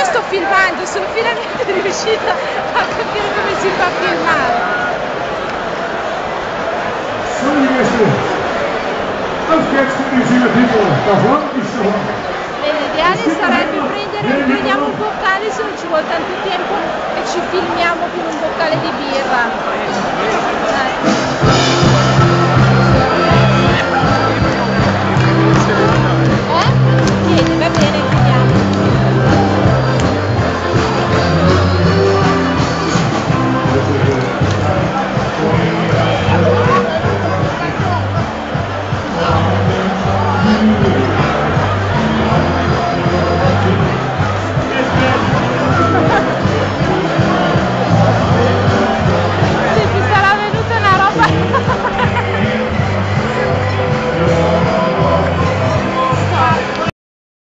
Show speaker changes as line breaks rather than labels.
sto filmando, sono finalmente riuscita a capire come si fa a filmare. Bene, l'ideale sarebbe prendiamo un boccale se non ci vuole tanto tempo e ci filmiamo con un boccale di birra.